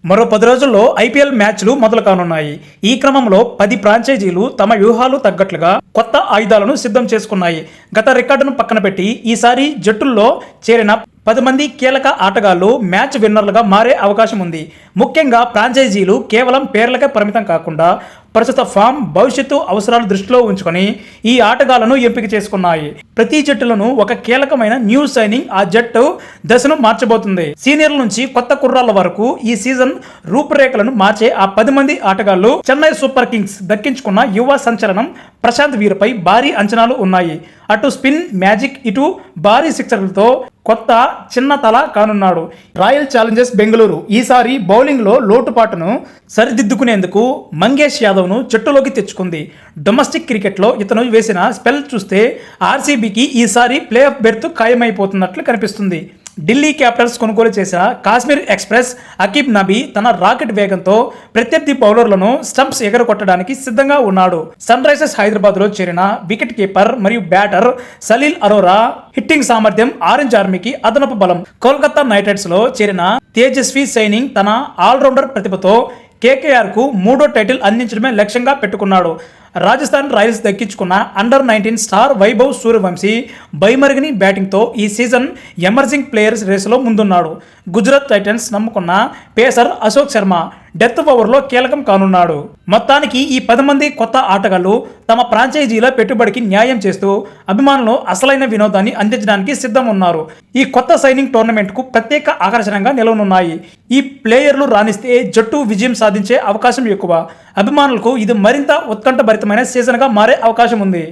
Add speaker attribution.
Speaker 1: మరో 10 రోజుల్లో ఐపీఎల్ మ్యాచ్లు మొదలు కానున్నాయి. ఈ క్రమంలో 10 ఫ్రాంచైజీలు తమ వ్యూహాలు తగ్గట్లుగా కొత్త ఆయుధాలను సిద్ధం చేసుకున్నాయి. గత రికార్డును పక్కన పెట్టి ఈసారి జట్టుల్లో చేరిన 10 మంది కీలక ఆటగాళ్లు మ్యాచ్ విన్నర్లుగా మారే అవకాశం ఉంది. ముఖ్యంగా ఫ్రాంచైజీలు కేవలం పేర్లకే పరిమితం కాకుండా ప్రస్తుత ఫామ్, భవిష్యత్తు అవసరాలు దృష్టిలో ఉంచుకొని ఈ ఆటగాళ్లను ఎంపిక చేసుకున్నాయి. ప్రతి జట్టులను ఒక కీలకమైన న్యూ సైనింగ్ ఆ జట్టు దశను మార్చబోతుంది. సీనియర్ల నుంచి కొత్త కుర్రాళ్ల వరకు ఈ సీజన్ రూపురేఖలను మార్చే ఆ 10 మంది ఆటగాళ్లు చెన్నై సూపర్ కింగ్స్ దక్కించుకున్న యువ సంచలనం ప్రశాంత్ వీర్పై భారీ అంచనాలు ఉన్నాయి. అటు స్పిన్ మ్యాజిక్, ఇటు భారీ సిక్సర్లతో కొత్త చిన్న తల కానున్నాడు. రాయల్ ఛాలెంజర్స్ బెంగళూరు ఈసారి బౌలింగ్లో లోటుపాటును సరిదిద్దుకునేందుకు మంగేష్ యాదవ్ను జట్టులోకి తెచ్చుకుంది. డొమెస్టిక్ క్రికెట్లో ఇతను వేసిన స్పెల్ చూస్తే ఆర్సీబీకి ఈసారి ప్లే ఆఫ్ బెర్త్ ఖాయమైపోతున్నట్లు కనిపిస్తుంది. ఢిల్లీ క్యాపిటల్స్ కొనుగోలు చేసిన కాశ్మీర్ ఎక్స్ప్రెస్ అకీబ్ నబీ తన రాకెట్ వేగంతో ప్రత్యర్థి బౌలర్లను స్టంప్స్ ఎగరగొట్టడానికి సిద్ధంగా ఉన్నాడు. సన్ రైజర్స్ హైదరాబాద్లో చేరిన వికెట్ కీపర్ మరియు బ్యాటర్ సలీల్ అరోరా హిట్టింగ్ సామర్థ్యం ఆరెంజ్ ఆర్మీకి అదనపు బలం. కోల్కతా నైట్ రైడర్స్లో చేరిన తేజస్వి సైనింగ్ తన ఆల్రౌండర్ ప్రతిభతో కేకేఆర్కు 3వ టైటిల్ అందించడమే లక్ష్యంగా పెట్టుకున్నాడు. రాజస్థాన్ రాయల్స్ దక్కించుకున్న అండర్-19 స్టార్ వైభవ్ సూర్యవంశీ బైమరిగిని బ్యాటింగ్తో ఈ సీజన్ ఎమర్జింగ్ ప్లేయర్స్ రేసులో ముందున్నాడు. గుజరాత్ టైటన్స్ నమ్ముకున్న పేసర్ అశోక్ శర్మ డెత్ ఓవర్లో కీలకం కానున్నాడు. మొత్తానికి ఈ 10 మంది కొత్త ఆటగాళ్లు తమ ఫ్రాంచైజీల పెట్టుబడికి న్యాయం చేస్తూ అభిమానులు అసలైన వినోదాన్ని అందించడానికి సిద్ధం ఉన్నారు. ఈ కొత్త సైనింగ్ టోర్నమెంట్కు ప్రత్యేక ఆకర్షణగా నిలవనున్నాయి. ఈ ప్లేయర్లు రాణిస్తే జట్టు విజయం సాధించే అవకాశం ఎక్కువ. అభిమానులకు ఇది మరింత ఉత్కంఠభరితమైన సీజన్గా మారే అవకాశం ఉంది.